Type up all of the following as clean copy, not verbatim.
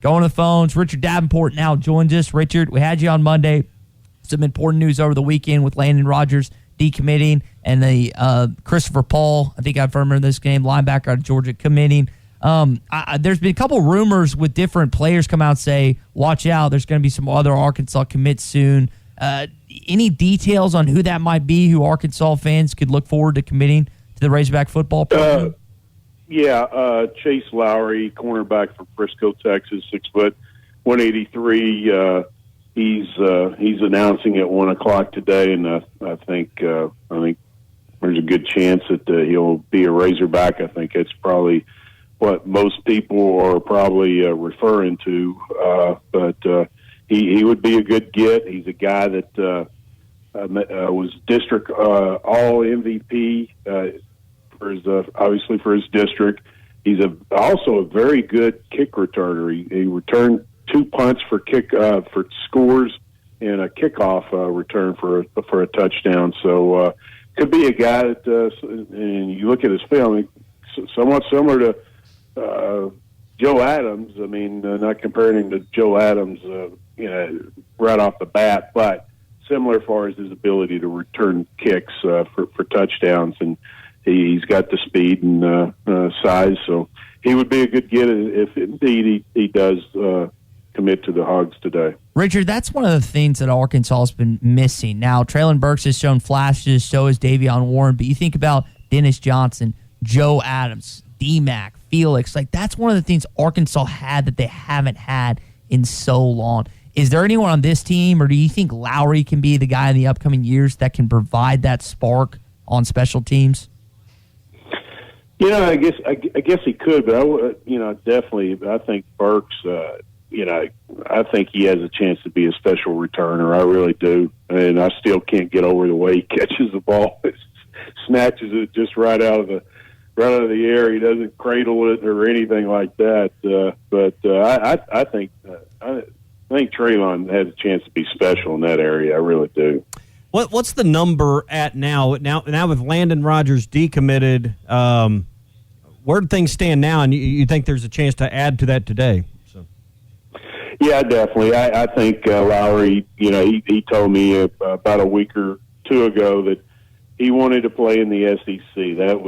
Going to the phones, Richard Davenport now joins us. Richard, we had you on Monday. Some important news over the weekend with Landon Rogers decommitting and the Christopher Paul, I think I've remembered this game, linebacker out of Georgia, committing. There's been a couple rumors with different players come out and say, watch out, there's going to be some other Arkansas commits soon. Any details on who that might be, who Arkansas fans could look forward to committing to the Razorback football program? Chase Lowry, cornerback from Frisco, Texas, 6 foot, 183. He's announcing at 1 o'clock today, and I think there's a good chance that he'll be a Razorback. I think it's probably what most people are probably referring to, but he would be a good get. He's a guy that was district all MVP obviously for his district. He's also a very good kick returner. He returned 2 punts for scores and a kickoff return for a touchdown. So could be a guy that, and you look at his film, somewhat similar to Joe Adams. I mean, not comparing him to Joe Adams, right off the bat, but similar as far as his ability to return kicks for touchdowns, and he's got the speed and size. So he would be a good get if indeed he does commit to the Hogs today. Richard, that's one of the things that Arkansas has been missing. Now, Treylon Burks has shown flashes, so has Davion Warren, but you think about Dennis Johnson, Joe Adams, D-Mac, Felix, that's one of the things Arkansas had that they haven't had in so long. Is there anyone on this team, or do you think Lowry can be the guy in the upcoming years that can provide that spark on special teams? I guess he could, but definitely, I think Burks, I think he has a chance to be a special returner. I really do, and I still can't get over the way he catches the ball, snatches it just right out of the air. He doesn't cradle it or anything like that. I think Treylon has a chance to be special in that area. I really do. What's the number at now? Now with Landon Rogers decommitted, where do things stand now? And you think there's a chance to add to that today? So. Yeah, definitely. I think Lowry. He told me about a week or two ago that he wanted to play in the SEC. That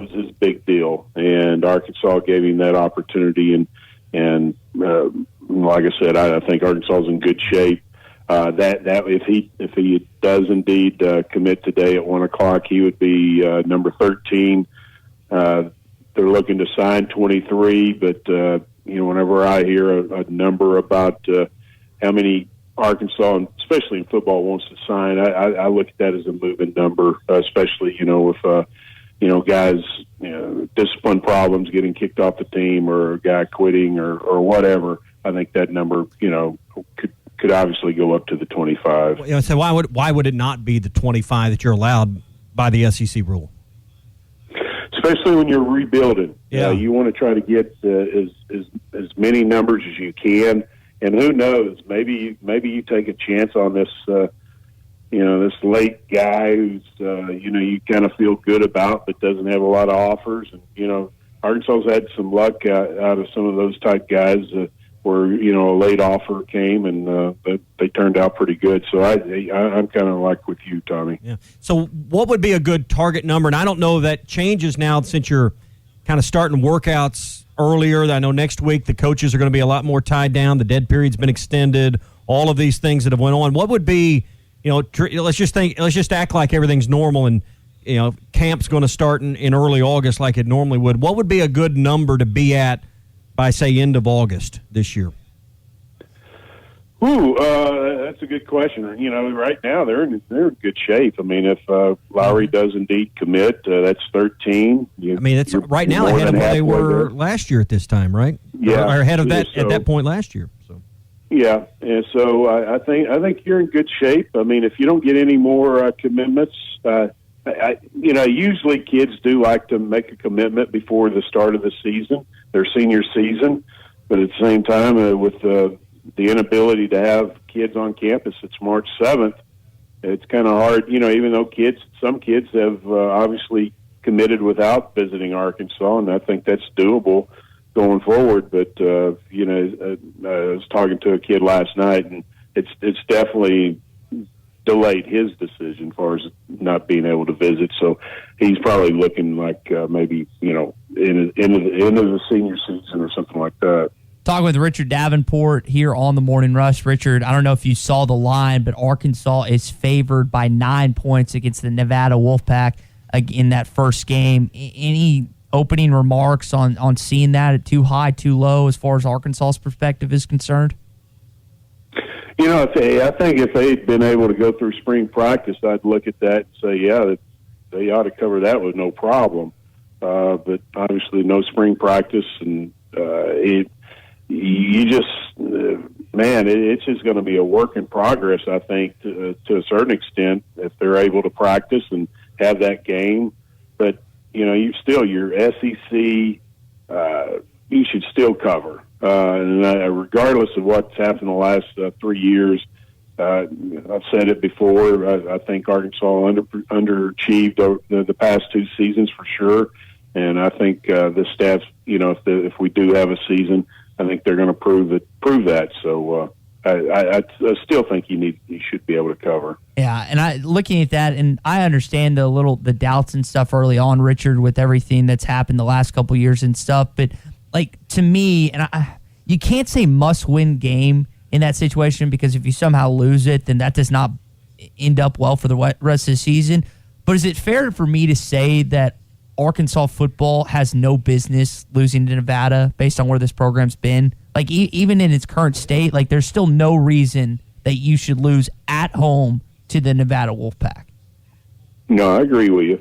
was his big deal, and Arkansas gave him that opportunity. And like I said, I think Arkansas is in good shape. That if he does indeed commit today at 1 o'clock, he would be number 13. They're looking to sign 23, but whenever I hear a number about how many Arkansas, and especially in football, wants to sign, I look at that as a moving number, especially with guys discipline problems, getting kicked off the team, or a guy quitting or whatever. I think that number could obviously go up to the 25. So why would it not be the 25 that you're allowed by the SEC rule? Especially when you're rebuilding. Yeah. You want to try to get as many numbers as you can, and who knows? Maybe you take a chance on this. This late guy who's you kind of feel good about, but doesn't have a lot of offers. And Arkansas's had some luck out of some of those type guys where a late offer came and they turned out pretty good. So I'm kind of like with you, Tommy. Yeah. So what would be a good target number? And I don't know if that changes now since you're kind of starting workouts earlier. I know next week the coaches are going to be a lot more tied down. The dead period's been extended. All of these things that have went on. What would be, let's just act like everything's normal and camp's going to start in early August like it normally would. What would be a good number to be at by, say, end of August this year? That's a good question. Right now they're in good shape. I mean, if Lowry does indeed commit, that's 13. That's right now ahead of where they were last year at this time, right? Yeah, or ahead of that at that point last year. So. Yeah, and so I think you're in good shape. I mean, if you don't get any more commitments, usually kids do like to make a commitment before the start of the season, their senior season. But at the same time, with the inability to have kids on campus, it's March 7th. It's kind of hard, even though some kids have obviously committed without visiting Arkansas, and I think that's doable. going forward. But I was talking to a kid last night, and it's definitely delayed his decision as far as not being able to visit. So he's probably looking like maybe in the end of the senior season or something like that. Talking with Richard Davenport here on the Morning Rush. Richard, I don't know if you saw the line, but Arkansas is favored by 9 points against the Nevada Wolfpack in that first game. Any opening remarks on seeing that at too high, too low as far as Arkansas's perspective is concerned? I think if they'd been able to go through spring practice, I'd look at that and say, yeah, they ought to cover that with no problem. But obviously no spring practice, and it's just going to be a work in progress, I think, to a certain extent, if they're able to practice and have that game. But, your SEC, you should still cover. And regardless of what's happened the last 3 years, I've said it before, I think Arkansas underachieved the past 2 seasons for sure. And I think the staff, if we do have a season, I think they're going to prove that. So I still think you should be able to cover. Yeah, and looking at that, and I understand the doubts and stuff early on, Richard, with everything that's happened the last couple of years and stuff. But to me, and you can't say must-win game in that situation, because if you somehow lose it, then that does not end up well for the rest of the season. But is it fair for me to say that Arkansas football has no business losing to Nevada based on where this program's been? Even in its current state, there's still no reason that you should lose at home to the Nevada Wolfpack. No, I agree with you.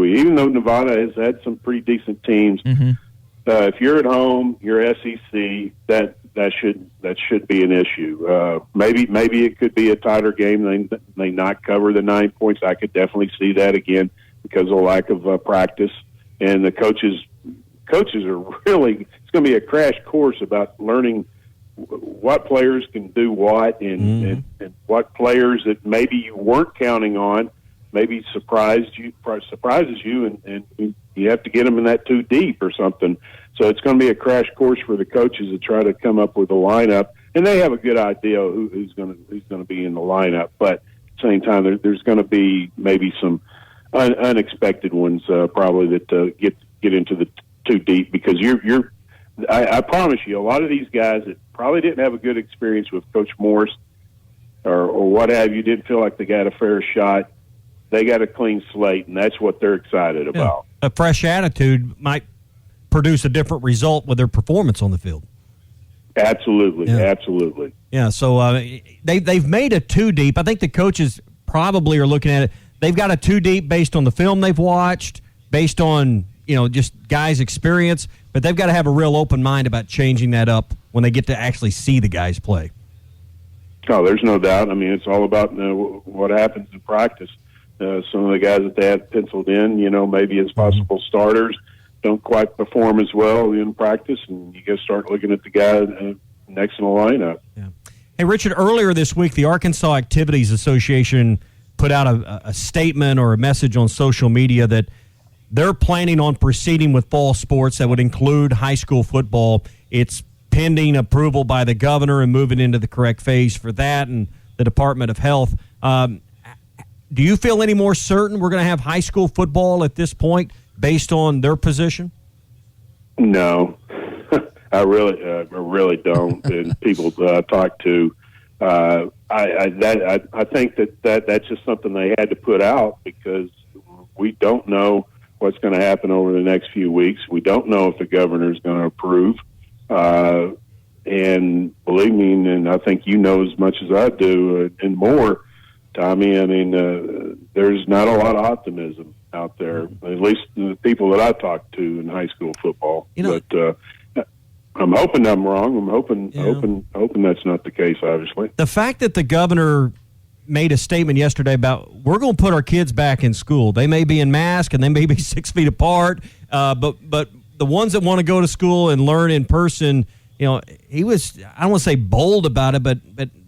Even though Nevada has had some pretty decent teams, if you're at home, you're SEC, that should be an issue. Maybe it could be a tighter game. They not cover the 9 points. I could definitely see that again because of lack of practice. And the coaches are really, it's going to be a crash course about learning what players can do what, and what players that maybe you weren't counting on maybe surprises you, and you have to get them in that 2 deep or something. So it's going to be a crash course for the coaches to try to come up with a lineup, and they have a good idea who's going to be in the lineup. But at the same time, there's going to be maybe some unexpected ones probably that get into the 2 deep, because I promise you, a lot of these guys that probably didn't have a good experience with Coach Morris or what have you, didn't feel like they got a fair shot. They got a clean slate, and that's what they're excited about. A fresh attitude might produce a different result with their performance on the field. Absolutely, absolutely. Yeah, so they've made a 2 deep. I think the coaches probably are looking at it. They've got a 2 deep based on the film they've watched, based on just guys' experience, but they've got to have a real open mind about changing that up when they get to actually see the guys play. Oh, there's no doubt. I mean, it's all about what happens in practice. Some of the guys that they have penciled in, maybe as possible starters, don't quite perform as well in practice, and you got to start looking at the guy next in the lineup. Yeah. Hey, Richard, earlier this week, the Arkansas Activities Association put out a statement or a message on social media that they're planning on proceeding with fall sports that would include high school football. It's pending approval by the governor and moving into the correct phase for that and the Department of Health. Do you feel any more certain we're going to have high school football at this point based on their position? No, I really don't. And people I talk to, I think that's just something they had to put out because we don't know what's going to happen over the next few weeks. We don't know if the governor is going to approve. And believe me, and I think you know as much as I do and more, Tommy, I mean, there's not a lot of optimism out there, at least the people that I talk to in high school football. But I'm hoping I'm wrong. I'm hoping that's not the case, obviously. The fact that the governor made a statement yesterday about we're going to put our kids back in school. They may be in masks and they may be 6 feet apart, but the ones that want to go to school and learn in person, he was, I don't want to say bold about it, but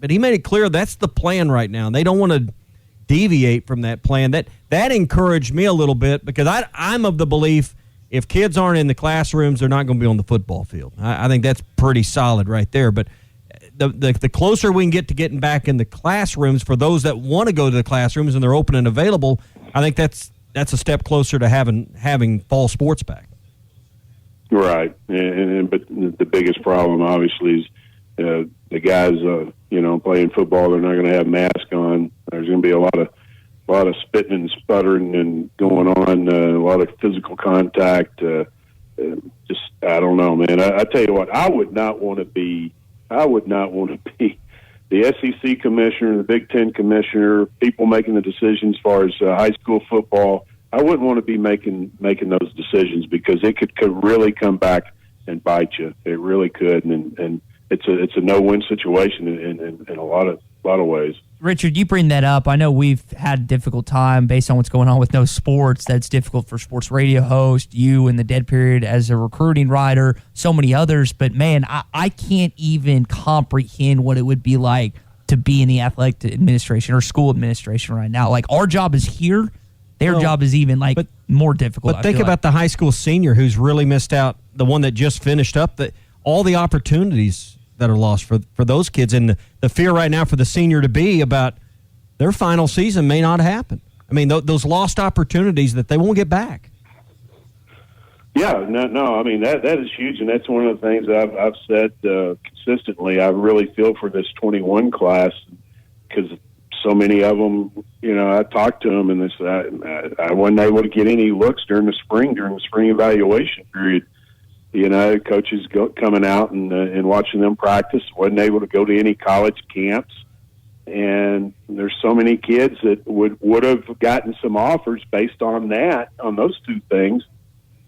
he made it clear that's the plan right now. They don't want to deviate from that plan. That encouraged me a little bit because I'm of the belief if kids aren't in the classrooms, they're not going to be on the football field. I think that's pretty solid right there. But the closer we can get to getting back in the classrooms for those that want to go to the classrooms and they're open and available, I think that's a step closer to having fall sports back. Right, but the biggest problem obviously is the guys, playing football. They're not going to have masks on. There's going to be a lot of spitting and sputtering and going on. A lot of physical contact. Just I don't know, man. I tell you what, I would not want to be the SEC commissioner, the Big Ten commissioner, people making the decisions as far as high school football. I wouldn't want to be making those decisions because it could really come back and bite you. It really could, and it's a no-win situation in a lot of ways. Richard, you bring that up. I know we've had a difficult time based on what's going on with no sports. That's difficult for sports radio host, you in the dead period as a recruiting writer, so many others. But, man, I can't even comprehend what it would be like to be in the athletic administration or school administration right now. Like, our job is here. Their job is even, more difficult. But think about the high school senior who's really missed out, the one that just finished up, all the opportunities that are lost for those kids, and the fear right now for the senior to be about their final season may not happen. I mean, those lost opportunities that they won't get back. Yeah, no. I mean, that is huge, and that's one of the things that I've said consistently. I really feel for this 21 class because so many of them, I talked to them, and I wasn't able to get any looks during the spring evaluation period. Coaches coming out and watching them practice, wasn't able to go to any college camps. And there's so many kids that would have gotten some offers based on those two things,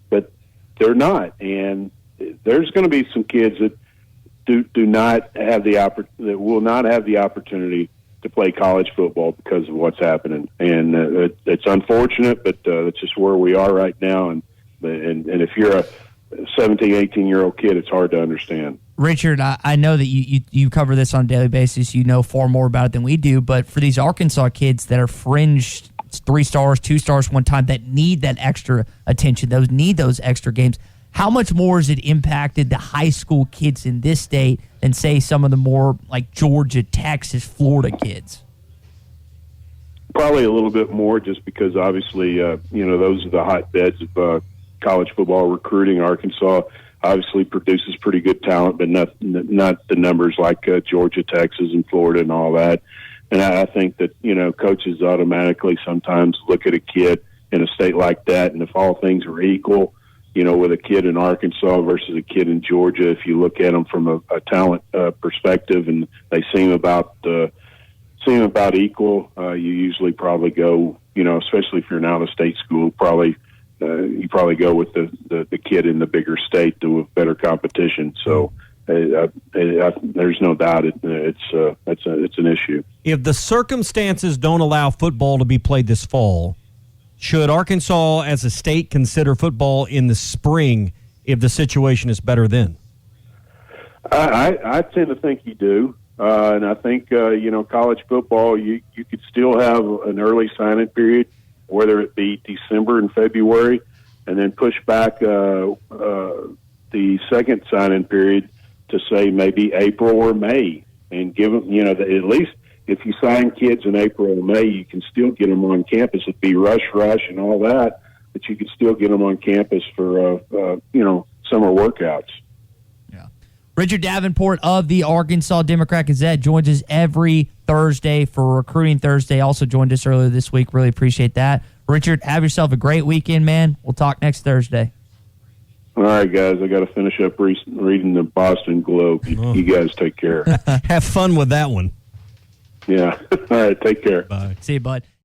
but they're not. And there's going to be some kids that do not have that will not have the opportunity to play college football because of what's happening. And it's unfortunate, but it's just where we are right now. And if you're a 17, 18-year-old kid, it's hard to understand. Richard, I know that you cover this on a daily basis. You know far more about it than we do. But for these Arkansas kids that are fringe 3 stars, 2 stars one time, that need that extra attention, need those extra games, how much more has it impacted the high school kids in this state than, say, some of the more like Georgia, Texas, Florida kids? Probably a little bit more just because obviously, those are the hotbeds of college football recruiting. Arkansas obviously produces pretty good talent, but not the numbers like Georgia, Texas, and Florida and all that. And I think that, coaches automatically sometimes look at a kid in a state like that, and if all things are equal, with a kid in Arkansas versus a kid in Georgia, if you look at them from a talent perspective and they seem about equal, you usually probably go, especially if you're an out-of-state school, you probably go with the kid in the bigger state with better competition. So there's no doubt it's an issue. If the circumstances don't allow football to be played this fall, should Arkansas as a state consider football in the spring if the situation is better then? I tend to think you do. And I think, college football, you could still have an early sign-in period, whether it be December and February, and then push back the second sign-in period to, say, maybe April or May, and give them, at least if you sign kids in April or May, you can still get them on campus. It'd be rush and all that, but you could still get them on campus for, summer workouts. Yeah. Richard Davenport of the Arkansas Democrat-Gazette joins us every Thursday for Recruiting Thursday. Also joined us earlier this week. Really appreciate that. Richard, have yourself a great weekend, man. We'll talk next Thursday. All right, guys. I got to finish up reading the Boston Globe. You guys take care. Have fun with that one. Yeah. All right. Take care. Bye. See you, bud.